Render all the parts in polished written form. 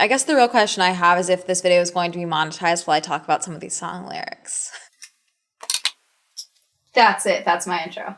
I guess the real question I have is if this video is going to be monetized while I talk about some of these song lyrics. That's it. That's my intro.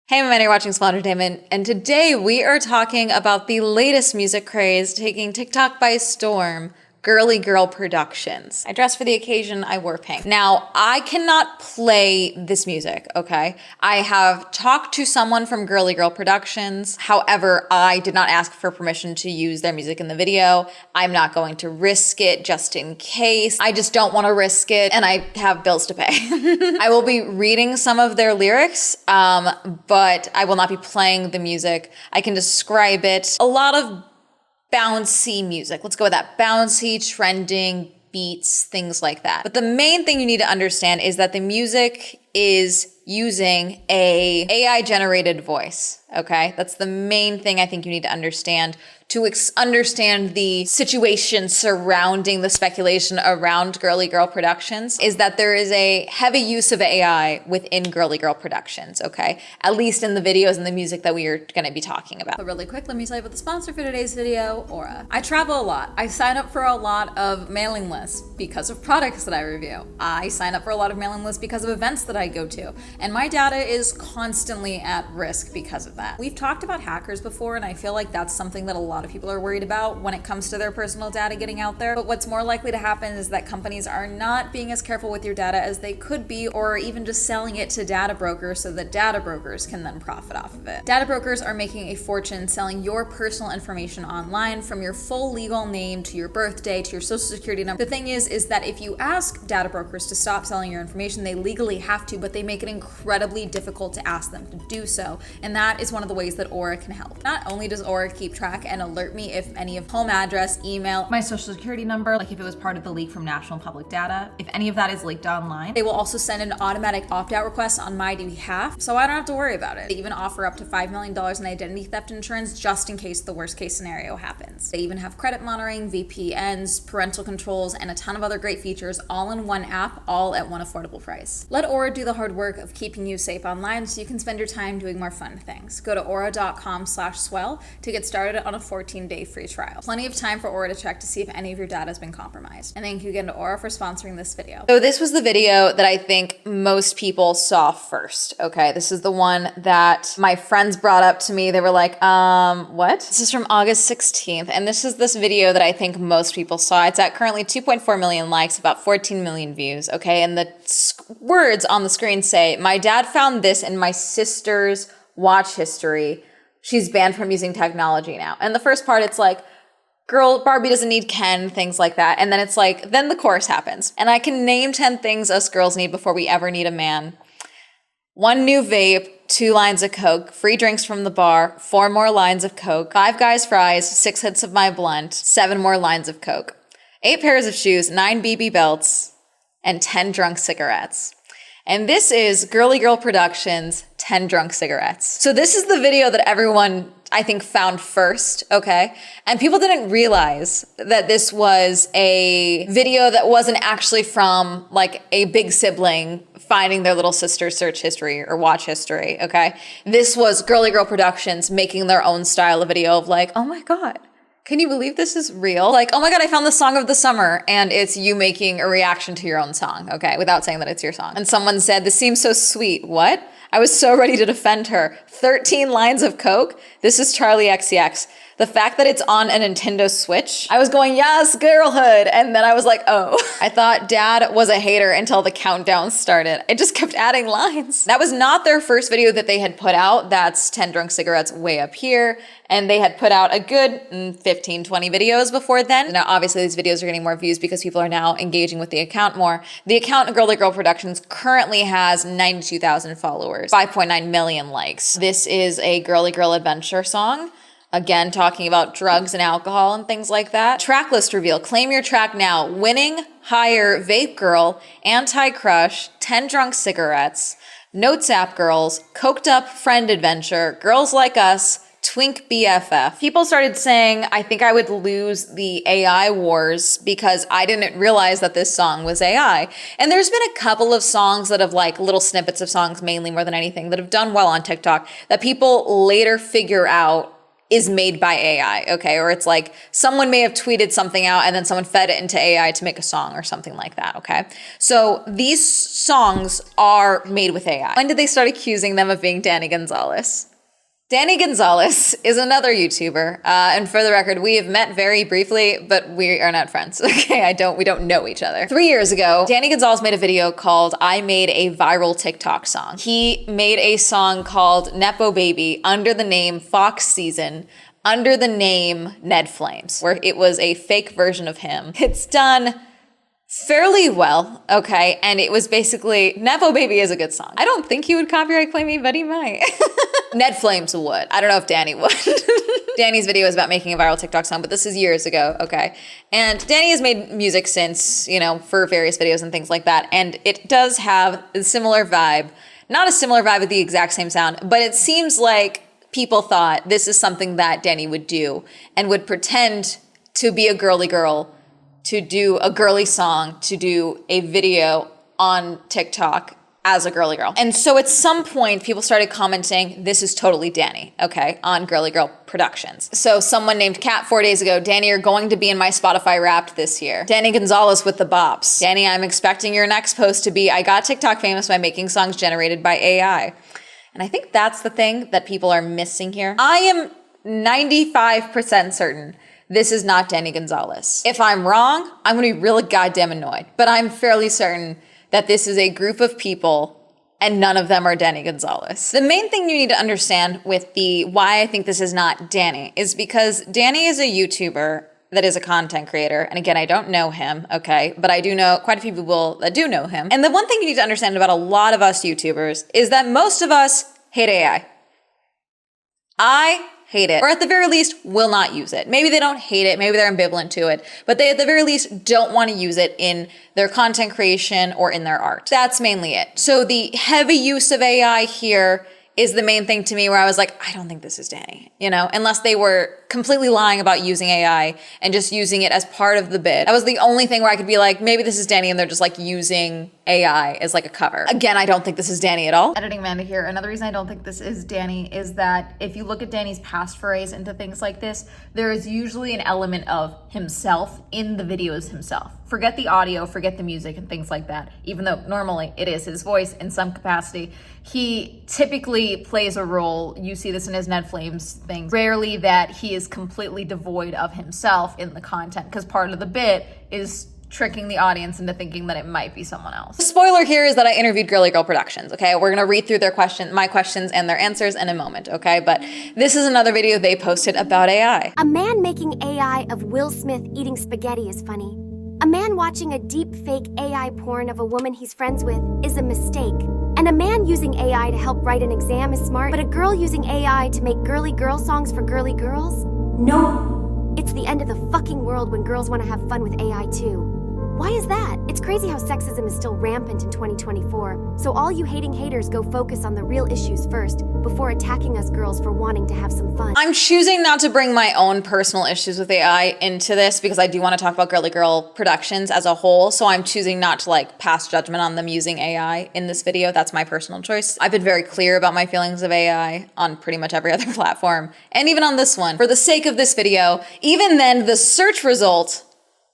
Hey, everyone, you're watching Swell Entertainment, and today we are talking about the latest music craze taking TikTok by storm, Girly Girl Productions. I dressed for the occasion, I wore pink. Now, I cannot play this music, okay? I have talked to someone from Girly Girl Productions. However, I did not ask for permission to use their music in the video. I'm not going to risk it just in case. I just don't want to risk it, and I have bills to pay. I will be reading some of their lyrics, but I will not be playing the music. I can describe it. A lot of bouncy music. Let's go with that. Bouncy, trending, beats, things like that. But the main thing you need to understand is that the music is using a AI generated voice, okay? That's the main thing I think you need to understand to understand the situation surrounding the speculation around Girly Girl Productions, is that there is a heavy use of AI within Girly Girl Productions, okay? At least in the videos and the music that we are gonna be talking about. But really quick, let me tell you about the sponsor for today's video, Aura. I travel a lot. I sign up for a lot of mailing lists because of products that I review. I sign up for a lot of mailing lists because of events that I go to. And my data is constantly at risk because of that. We've talked about hackers before, and I feel like that's something that a lot of people are worried about when it comes to their personal data getting out there. But what's more likely to happen is that companies are not being as careful with your data as they could be, or even just selling it to data brokers so that data brokers can then profit off of it. Data brokers are making a fortune selling your personal information online, from your full legal name to your birthday to your social security number. The thing is that if you ask data brokers to stop selling your information, they legally have to, but they make it incredibly difficult to ask them to do so. And that is one of the ways that Aura can help. Not only does Aura keep track and alert me if any of home address, email, my social security number, like if it was part of the leak from National Public Data, if any of that is leaked online, they will also send an automatic opt-out request on my behalf, so I don't have to worry about it. They even offer up to $5 million in identity theft insurance just in case the worst case scenario happens. They even have credit monitoring, VPNs, parental controls, and a ton of other great features all in one app, all at one affordable price. Let Aura do the hard work of keeping you safe online so you can spend your time doing more fun things. Go to aura.com/swell to get started on a 14-day free trial. Plenty of time for Aura to check to see if any of your data has been compromised. And thank you again to Aura for sponsoring this video. So this was the video that I think most people saw first, okay? This is the one that my friends brought up to me. They were like, what? This is from August 16th, and this is this video that I think most people saw. It's at currently 2.4 million likes, about 14 million views, okay? And the words on the screen say, "My dad found this in my sister's watch history. She's banned from using technology now." And the first part, it's like, girl, Barbie doesn't need Ken, things like that. And then it's like, then the chorus happens. And I can name 10 things us girls need before we ever need a man. 1 new vape, 2 lines of Coke, free drinks from the bar, 4 more lines of Coke, 5 guys fries, 6 hits of my blunt, 7 more lines of Coke, 8 pairs of shoes, 9 BB belts, and 10 drunk cigarettes. And this is Girly Girl Productions, 10 drunk cigarettes. So this is the video that everyone, I think, found first, okay? And people didn't realize that this was a video that wasn't actually from like a big sibling finding their little sister's search history or watch history, okay? This was Girly Girl Productions making their own style of video of like, oh my God, can you believe this is real? Like, oh my God, I found the song of the summer, and it's you making a reaction to your own song, okay, without saying that it's your song. And someone said, "This seems so sweet." What? I was so ready to defend her. 13 lines of Coke? This is Charlie XCX. The fact that it's on a Nintendo Switch, I was going, yes, girlhood. And then I was like, oh. I thought dad was a hater until the countdown started. It just kept adding lines. That was not their first video that they had put out. That's 10 drunk cigarettes way up here. And they had put out a good 15, 20 videos before then. Now, obviously, these videos are getting more views because people are now engaging with the account more. The account of Girly Girl Productions currently has 92,000 followers, 5.9 million likes. This is a Girly Girl adventure song. Again, talking about drugs and alcohol and things like that. Track list reveal. Claim your track now. Winning, Higher, Vape Girl, Anti-Crush, 10 Drunk Cigarettes, Notes App Girls, Coked Up Friend Adventure, Girls Like Us, Twink BFF. People started saying, I think I would lose the AI wars because I didn't realize that this song was AI. And there's been a couple of songs that have like little snippets of songs, mainly more than anything, that have done well on TikTok that people later figure out is made by AI, okay? Or it's like someone may have tweeted something out and then someone fed it into AI to make a song or something like that, okay? So these songs are made with AI. When did they start accusing them of being Danny Gonzalez? Danny Gonzalez is another YouTuber, and for the record, we have met very briefly, but we are not friends, okay? We don't know each other. 3 years ago, Danny Gonzalez made a video called I Made a Viral TikTok Song. He made a song called Nepo Baby under the name Fox Season, under the name Ned Flames, where it was a fake version of him. It's done fairly well, okay? And it was basically, Nepo Baby is a good song. I don't think he would copyright claim me, but he might. Ned Flames would. I don't know if Danny would. Danny's video is about making a viral TikTok song, but this is years ago, okay? And Danny has made music since, for various videos and things like that. And it does have a similar vibe. Not a similar vibe with the exact same sound, but it seems like people thought this is something that Danny would do and would pretend to be a girly girl, to do a girly song, to do a video on TikTok as a girly girl. And so at some point, people started commenting, this is totally Danny, okay, on Girly Girl Productions. So someone named Kat 4 days ago, Danny, you're going to be in my Spotify Wrapped this year. Danny Gonzalez with the bops. Danny, I'm expecting your next post to be, I got TikTok famous by making songs generated by AI. And I think that's the thing that people are missing here. I am 95% certain this is not Danny Gonzalez. If I'm wrong, I'm gonna be really goddamn annoyed, but I'm fairly certain that this is a group of people and none of them are Danny Gonzalez. The main thing you need to understand with why I think this is not Danny is because Danny is a YouTuber that is a content creator. And again, I don't know him, okay? But I do know quite a few people that do know him. And the one thing you need to understand about a lot of us YouTubers is that most of us hate AI. I hate it, or at the very least, will not use it. Maybe they don't hate it, maybe they're ambivalent to it, but they at the very least don't want to use it in their content creation or in their art. That's mainly it. So the heavy use of AI here is the main thing to me where I was like, I don't think this is Danny, unless they were completely lying about using AI and just using it as part of the bit. That was the only thing where I could be like, maybe this is Danny and they're just like using AI as like a cover. Again, I don't think this is Danny at all. Editing Amanda here. Another reason I don't think this is Danny is that if you look at Danny's past forays into things like this, there is usually an element of himself in the videos himself. Forget the audio, forget the music and things like that. Even though normally it is his voice in some capacity, he typically plays a role. You see this in his Ned Flames things. Rarely that he is completely devoid of himself in the content, because part of the bit is tricking the audience into thinking that it might be someone else. The spoiler here is that I interviewed Girly Girl Productions, okay? We're gonna read through my questions and their answers in a moment, okay? But this is another video they posted about AI. A man making AI of Will Smith eating spaghetti is funny. A man watching a deep fake AI porn of a woman he's friends with is a mistake. And a man using AI to help write an exam is smart, but a girl using AI to make girly girl songs for girly girls? No. It's the end of the fucking world when girls want to have fun with AI too. Why is that? It's crazy how sexism is still rampant in 2024. So all you hating haters go focus on the real issues first before attacking us girls for wanting to have some fun. I'm choosing not to bring my own personal issues with AI into this because I do want to talk about Girly Girl Productions as a whole. So I'm choosing not to pass judgment on them using AI in this video. That's my personal choice. I've been very clear about my feelings of AI on pretty much every other platform and even on this one. For the sake of this video, even then the search result,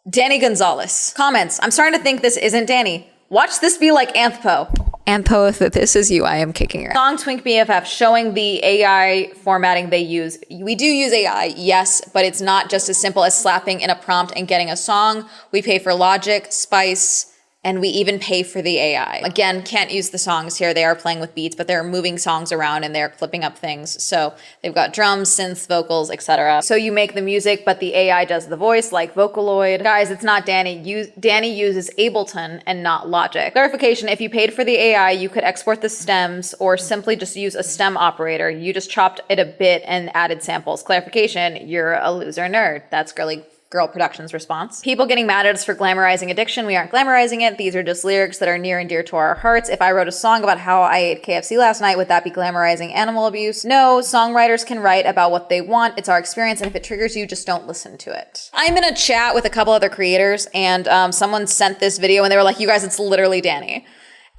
Danny Gonzalez. Comments, I'm starting to think this isn't Danny. Watch this be like Anthpo. Anthpo, if this is you, I am kicking her. Song Twink BFF showing the AI formatting they use. We do use AI, yes, but it's not just as simple as slapping in a prompt and getting a song. We pay for Logic, Spice, and we even pay for the AI. Again, can't use the songs here. They are playing with beats, but they're moving songs around and they're clipping up things. So they've got drums, synths, vocals, etc. So you make the music, but the AI does the voice like Vocaloid. Guys, it's not Danny. Danny uses Ableton and not Logic. Clarification, if you paid for the AI, you could export the stems or simply just use a stem operator. You just chopped it a bit and added samples. Clarification, you're a loser nerd. That's Girly Girl Productions' response. People getting mad at us for glamorizing addiction. We aren't glamorizing it. These are just lyrics that are near and dear to our hearts. If I wrote a song about how I ate KFC last night, would that be glamorizing animal abuse? No, songwriters can write about what they want. It's our experience, and if it triggers you, just don't listen to it. I'm in a chat with a couple other creators, and someone sent this video, and they were like, you guys, it's literally Danny.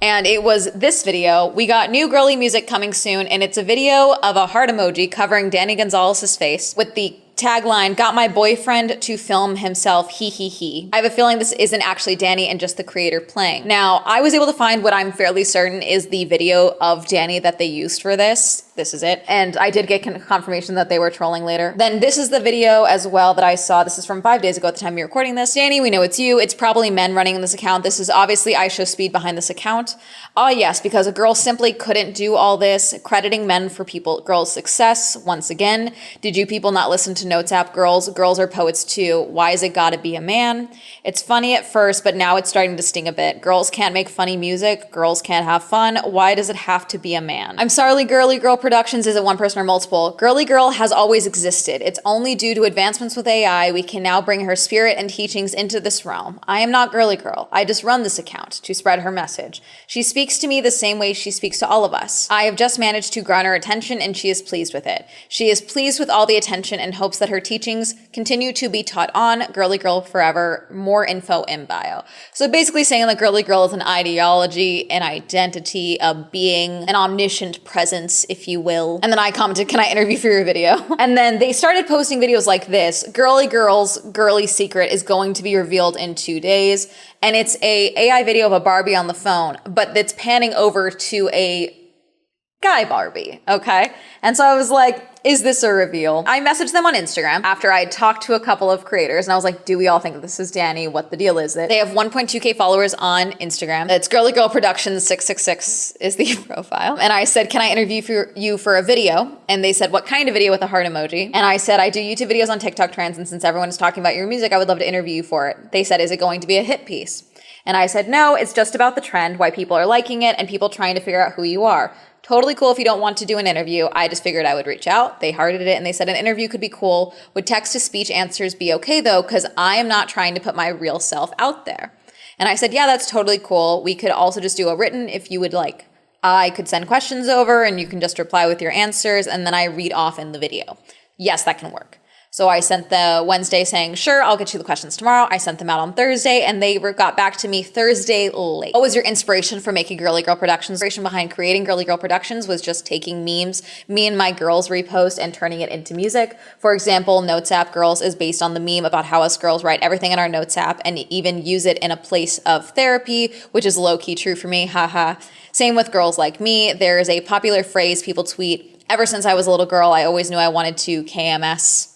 And it was this video. We got new girly music coming soon, and it's a video of a heart emoji covering Danny Gonzalez's face with the tagline, got my boyfriend to film himself, he he he. I have a feeling this isn't actually Danny and just the creator playing. Now, I was able to find what I'm fairly certain is the video of Danny that they used for this. This is it. And I did get confirmation that they were trolling later. Then this is the video as well that I saw. This is from 5 days ago at the time you're recording this. Danny, we know it's you. It's probably men running this account. This is obviously I Show Speed behind this account. Ah, yes, because a girl simply couldn't do all this, crediting men for girls' success. Once again, did you people not listen to Notes app girls? Girls are poets too. Why is it gotta be a man? It's funny at first, but now it's starting to sting a bit. Girls can't make funny music. Girls can't have fun. Why does it have to be a man? I'm sorry, Girly Girl Productions isn't one person or multiple. Girly Girl has always existed. It's only due to advancements with AI we can now bring her spirit and teachings into this realm. I am not Girly Girl. I just run this account to spread her message. She speaks to me the same way she speaks to all of us. I have just managed to garner attention and she is pleased with it. She is pleased with all the attention and hopes that her teachings continue to be taught on. Girly Girl forever. More info in bio. So basically saying that Girly Girl is an ideology, an identity, a being, an omniscient presence, if you will. And then I commented, can I interview for your video? And then they started posting videos like this. Girly Girl's girly secret is going to be revealed in 2 days. And it's a AI video of a Barbie on the phone, but it's panning over to a guy Barbie, okay? And so I was like, is this a reveal? I messaged them on Instagram after I had talked to a couple of creators and I was like, do we all think this is Danny? What the deal is it? They have 1.2K followers on Instagram. It's Girly Girl Productions 666 is the profile. And I said, can I interview you for a video? And they said, what kind of video with a heart emoji? And I said, I do YouTube videos on TikTok trends, and since everyone is talking about your music, I would love to interview you for it. They said, is it going to be a hit piece? And I said, no, it's just about the trend, why people are liking it, and people trying to figure out who you are. Totally cool if you don't want to do an interview. I just figured I would reach out. They hearted it and they said an interview could be cool. Would text-to-speech answers be okay though? Because I am not trying to put my real self out there. And I said, yeah, that's totally cool. We could also just do a written if you would like. I could send questions over and you can just reply with your answers and then I read off in the video. Yes, that can work. So I sent the Wednesday saying, sure, I'll get you the questions tomorrow. I sent them out on Thursday and they got back to me Thursday late. What was your inspiration for making Girly Girl Productions? Inspiration behind creating Girly Girl Productions was just taking memes me and my girls repost and turning it into music. For example, Notes app Girls is based on the meme about how us girls write everything in our Notes app and even use it in a place of therapy, which is low-key true for me, haha. Same with Girls Like Me. There is a popular phrase people tweet. Ever since I was a little girl, I always knew I wanted to KMS.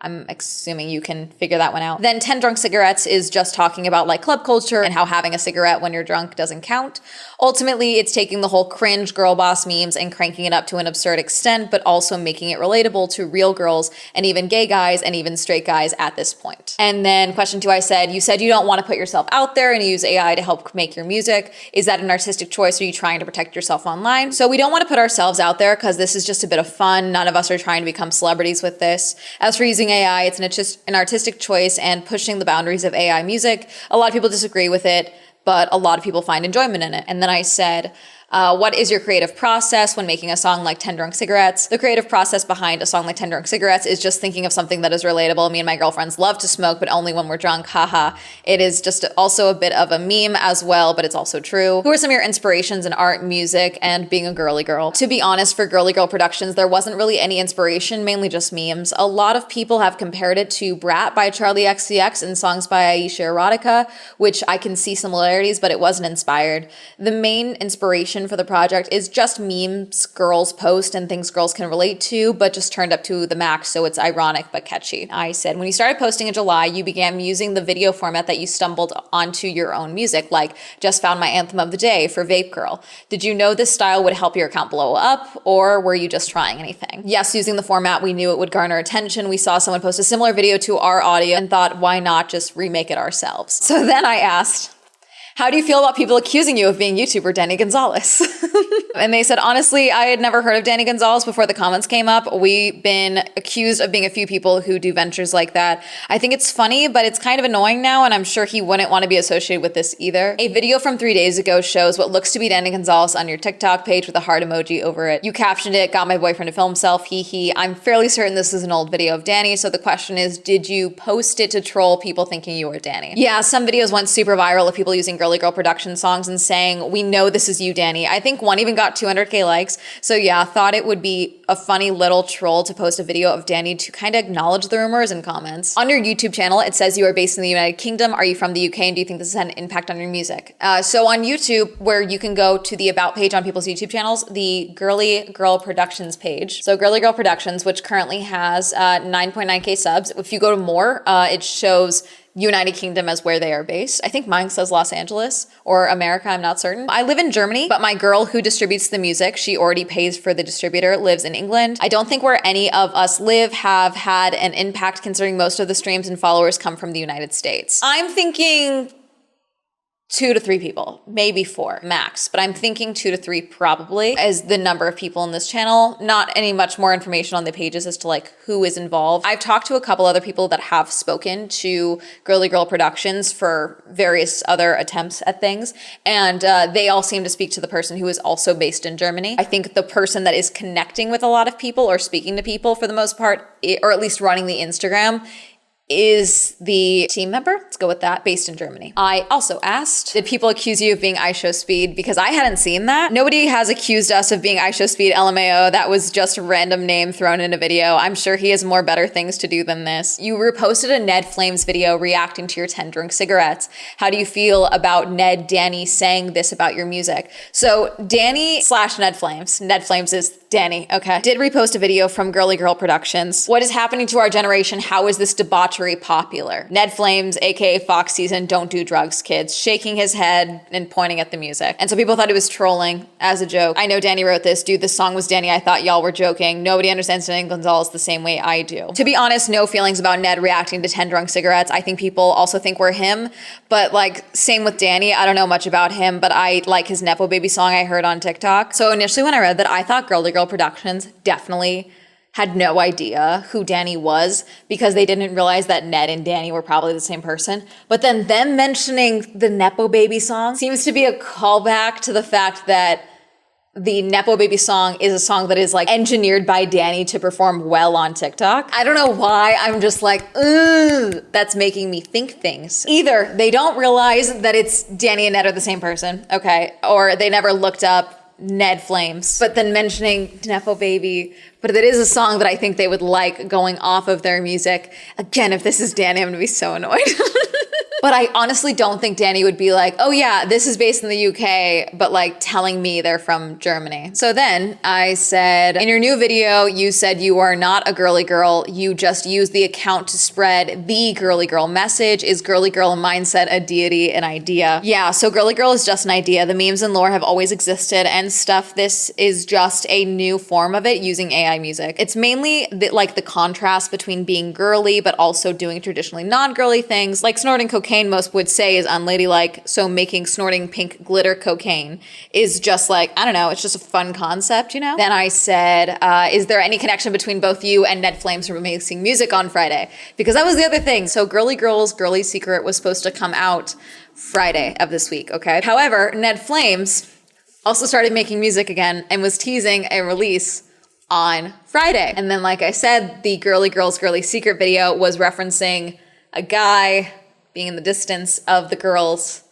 I'm assuming you can figure that one out. Then 10 Drunk Cigarettes is just talking about like club culture and how having a cigarette when you're drunk doesn't count. Ultimately, it's taking the whole cringe girl boss memes and cranking it up to an absurd extent, but also making it relatable to real girls and even gay guys and even straight guys at this point. And then question 2, I said, you said you don't want to put yourself out there and use AI to help make your music. Is that an artistic choice? Or are you trying to protect yourself online? So we don't want to put ourselves out there because this is just a bit of fun. None of us are trying to become celebrities with this. As for using AI, it's an artistic choice and pushing the boundaries of AI music. A lot of people disagree with it, but a lot of people find enjoyment in it. And then I said, what is your creative process when making a song like 10 Drunk Cigarettes? The creative process behind a song like 10 Drunk Cigarettes is just thinking of something that is relatable. Me and my girlfriends love to smoke, but only when we're drunk, haha. It is just also a bit of a meme as well, but it's also true. Who are some of your inspirations in art, music, and being a girly girl? To be honest, for Girly Girl Productions, there wasn't really any inspiration, mainly just memes. A lot of people have compared it to Brat by Charlie XCX and songs by Aisha Erotica, which I can see similarities, but it wasn't inspired. The main inspiration for the project is just memes girls post and things girls can relate to, but just turned up to the max, so it's ironic but catchy. I said, when you started posting in July, you began using the video format that you stumbled onto your own music, like just found my anthem of the day for Vape Girl. Did you know this style would help your account blow up, or were you just trying anything? Yes, using the format, we knew it would garner attention. We saw someone post a similar video to our audio and thought, why not just remake it ourselves? So then I asked, how do you feel about people accusing you of being YouTuber Danny Gonzalez? And they said, honestly, I had never heard of Danny Gonzalez before the comments came up. We've been accused of being a few people who do ventures like that. I think it's funny, but it's kind of annoying now, and I'm sure he wouldn't want to be associated with this either. A video from 3 days ago shows what looks to be Danny Gonzalez on your TikTok page with a heart emoji over it. You captioned it, got my boyfriend to film himself, hee hee. I'm fairly certain this is an old video of Danny, so the question is, did you post it to troll people thinking you were Danny? Yeah, some videos went super viral of people using Girly Girl Productions songs and saying, "We know this is you, Danny." I think one even got 200K likes. So yeah, thought it would be a funny little troll to post a video of Danny to kind of acknowledge the rumors in comments. On your YouTube channel, it says you are based in the United Kingdom. Are you from the UK, and do you think this has had an impact on your music? So on YouTube, where you can go to the About page on people's YouTube channels, the Girly Girl Productions page. So Girly Girl Productions, which currently has 9.9K subs. If you go to more, it shows United Kingdom as where they are based. I think mine says Los Angeles or America, I'm not certain. I live in Germany, but my girl who distributes the music, she already pays for the distributor, lives in England. I don't think where any of us live have had an impact, considering most of the streams and followers come from the United States. I'm thinking 2 to 3 people, maybe 4 max, but I'm thinking 2 to 3 probably as the number of people in this channel. Not any much more information on the pages as to like who is involved. I've talked to a couple other people that have spoken to Girly Girl Productions for various other attempts at things, and they all seem to speak to the person who is also based in Germany. I think the person that is connecting with a lot of people or speaking to people for the most part, or at least running the Instagram, is the team member, let's go with that, based in Germany. I also asked, did people accuse you of being IShowSpeed? Because I hadn't seen that. Nobody has accused us of being IShowSpeed, LMAO. That was just a random name thrown in a video. I'm sure he has more better things to do than this. You reposted a Ned Flames video reacting to your 10 drink cigarettes. How do you feel about Danny saying this about your music? So Danny / Ned Flames is Danny, okay, did repost a video from Girly Girl Productions. What is happening to our generation? How is this debauchery popular? Ned Flames, aka Fox Season, don't do drugs, kids, shaking his head and pointing at the music. And so people thought he was trolling as a joke. I know Danny wrote this, dude, this song was Danny, I thought y'all were joking. Nobody understands Danny Gonzalez the same way I do. To be honest, no feelings about Ned reacting to 10 drunk cigarettes. I think people also think we're him, but like same with Danny. I don't know much about him, but I like his Nepo Baby song I heard on TikTok. So initially when I read that, I thought Girly Girl Productions definitely had no idea who Danny was because they didn't realize that Ned and Danny were probably the same person. But then them mentioning the Nepo Baby song seems to be a callback to the fact that the Nepo Baby song is a song that is like engineered by Danny to perform well on TikTok. I don't know why, I'm just like, ugh, that's making me think things. Either they don't realize that it's Danny and Ned are the same person, okay, or they never looked up Ned Flames, but then mentioning Nepo Baby, but it is a song that I think they would like going off of their music. Again, if this is Danny, I'm gonna be so annoyed. But I honestly don't think Danny would be like, oh yeah, this is based in the UK, but like telling me they're from Germany. So then I said, in your new video, you said you are not a girly girl. You just use the account to spread the girly girl message. Is girly girl mindset a deity, an idea? Yeah, so girly girl is just an idea. The memes and lore have always existed and stuff. This is just a new form of it using AI music. It's mainly the contrast between being girly, but also doing traditionally non-girly things like snorting cocaine. Most would say is unladylike, so making snorting pink glitter cocaine is just like, I don't know, it's just a fun concept, you know? Then I said, is there any connection between both you and Ned Flames for releasing music on Friday? Because that was the other thing. So Girly Girl's Girly Secret was supposed to come out Friday of this week, okay? However, Ned Flames also started making music again and was teasing a release on Friday. And then, like I said, the Girly Girl's Girly Secret video was referencing a guy being in the distance of the girls'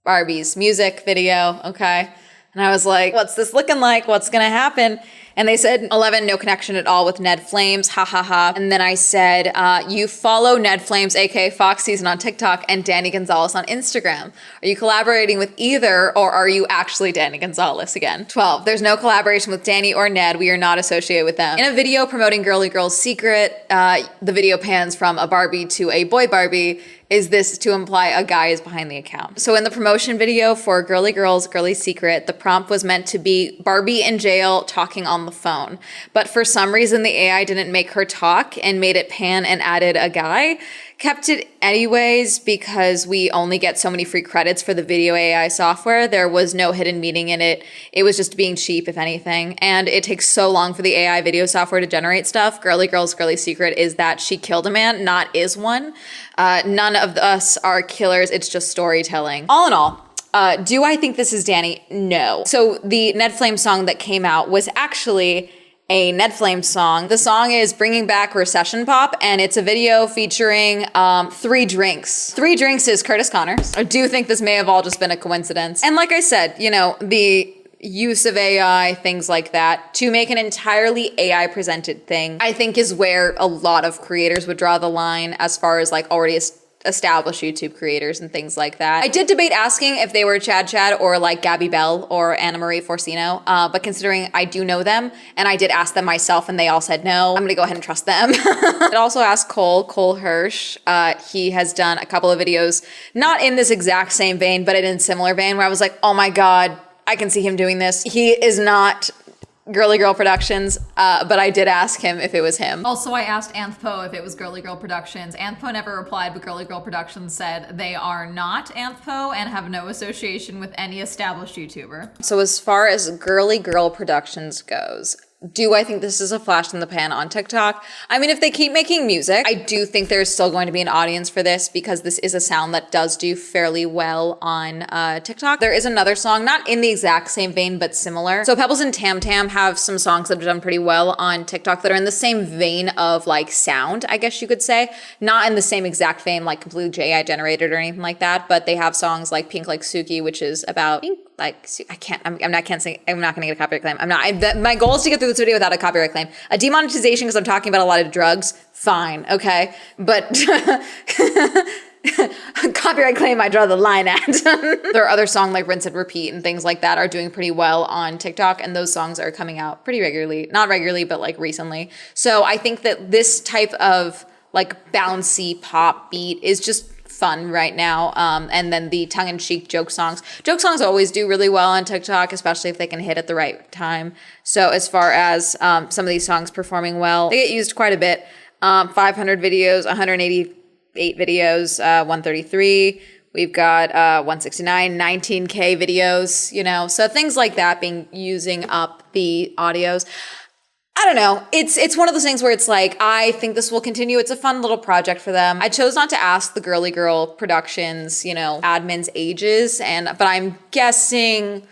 Barbie's music video, okay? And I was like, what's this looking like? What's gonna happen? And they said, 11, no connection at all with Ned Flames, ha ha ha. And then I said, you follow Ned Flames, aka Fox Season on TikTok and Danny Gonzalez on Instagram. Are you collaborating with either, or are you actually Danny Gonzalez again? 12, there's no collaboration with Danny or Ned. We are not associated with them. In a video promoting Girly Girl's Secret, the video pans from a Barbie to a boy Barbie. Is this to imply a guy is behind the account? So in the promotion video for Girly Girl's Girly Secret, the prompt was meant to be Barbie in jail talking on the phone. But for some reason, the AI didn't make her talk and made it pan and added a guy. Kept it anyways because we only get so many free credits for the video AI software. There was no hidden meaning in it. It was just being cheap, if anything. And it takes so long for the AI video software to generate stuff. Girly Girl's Girly Secret is that she killed a man, not is one. None of us are killers. It's just storytelling. All in all, do I think this is Danny? No. So the Ned Flame song that came out was actually a Ned Flames song. The song is bringing back recession pop, and it's a video featuring 3 Drinks. 3 Drinks is Curtis Connors. I do think this may have all just been a coincidence. And like I said, you know, the use of AI, things like that, to make an entirely AI presented thing, I think is where a lot of creators would draw the line as far as like already established YouTube creators and things like that. I did debate asking if they were Chad or like Gabby Bell or Anna Marie Forcino, but considering I do know them and I did ask them myself and they all said no, I'm gonna go ahead and trust them. I also asked Cole Hirsch. He has done a couple of videos, not in this exact same vein, but in a similar vein where I was like, oh my God, I can see him doing this. He is not Girly Girl Productions, but I did ask him if it was him. Also, I asked Anthpo if it was Girly Girl Productions. Anthpo never replied, but Girly Girl Productions said they are not Anthpo and have no association with any established YouTuber. So as far as Girly Girl Productions goes, do I think this is a flash in the pan on TikTok? I mean, if they keep making music, I do think there's still going to be an audience for this because this is a sound that does do fairly well on TikTok. There is another song, not in the exact same vein, but similar. So Pebbles and Tam Tam have some songs that have done pretty well on TikTok that are in the same vein of like sound, I guess you could say. Not in the same exact vein, like completely AI generated or anything like that, but they have songs like Pink Like Suki, which is about pink. Like, I'm not gonna get a copyright claim. My goal is to get through this video without a copyright claim. A demonetization because I'm talking about a lot of drugs, fine, okay? But copyright claim, I draw the line at. There are other songs like Rinse and Repeat and things like that are doing pretty well on TikTok, and those songs are coming out pretty regularly. Not regularly, but like recently. So I think that this type of like bouncy pop beat is just fun right now. And then the tongue-in-cheek joke songs. Joke songs always do really well on TikTok, especially if they can hit at the right time. So as far as some of these songs performing well, they get used quite a bit. 500 videos, 188 videos, 133. We've got 169, 19K videos, you know, so things like that using up the audios. I don't know. It's one of those things where it's like, I think this will continue. It's a fun little project for them. I chose not to ask the Girly Girl Productions, you know, admins ages, but I'm guessing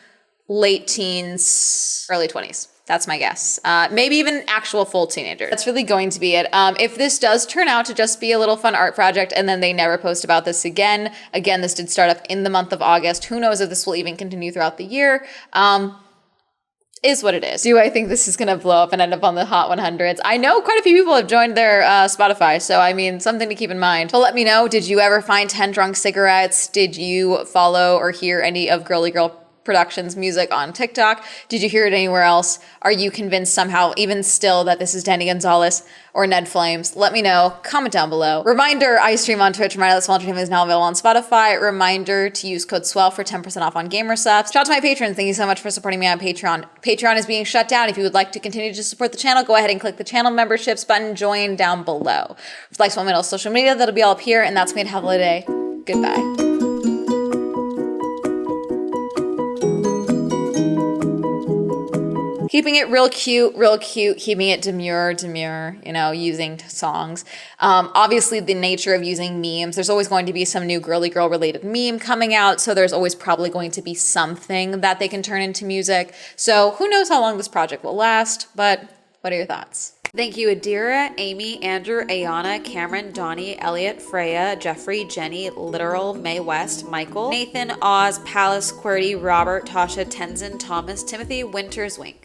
late teens, early 20s. That's my guess. Maybe even actual full teenagers. That's really going to be it. If this does turn out to just be a little fun art project and then they never post about this again, this did start up in the month of August. Who knows if this will even continue throughout the year. Is what it is. Do I think this is gonna blow up and end up on the Hot 100s? I know quite a few people have joined their Spotify, so I mean, something to keep in mind. But let me know, did you ever find 10 Drunk Cigarettes? Did you follow or hear any of Girly Girl Productions music on TikTok? Did you hear it anywhere else? Are you convinced somehow, even still, that this is Danny Gonzalez or Ned Flames? Let me know. Comment down below. Reminder, I stream on Twitch. Reminder that Swell Entertainment is now available on Spotify. Reminder to use code SWELL for 10% off on gamer subs. Shout out to my patrons. Thank you so much for supporting me on Patreon. Patreon is being shut down. If you would like to continue to support the channel, go ahead and click the channel memberships button. Join down below. If you like Swell on social media, that'll be all up here. And that's me. Have a lovely day. Goodbye. Keeping it real cute, keeping it demure, you know, using songs. Obviously, the nature of using memes, there's always going to be some new Girly Girl related meme coming out, so there's always probably going to be something that they can turn into music. So who knows how long this project will last, but what are your thoughts? Thank you, Adira, Amy, Andrew, Ayana, Cameron, Donnie, Elliot, Freya, Jeffrey, Jenny, Literal, Mae West, Michael, Nathan, Oz, Palace, Qwerty, Robert, Tasha, Tenzin, Thomas, Timothy, Winters, Wink.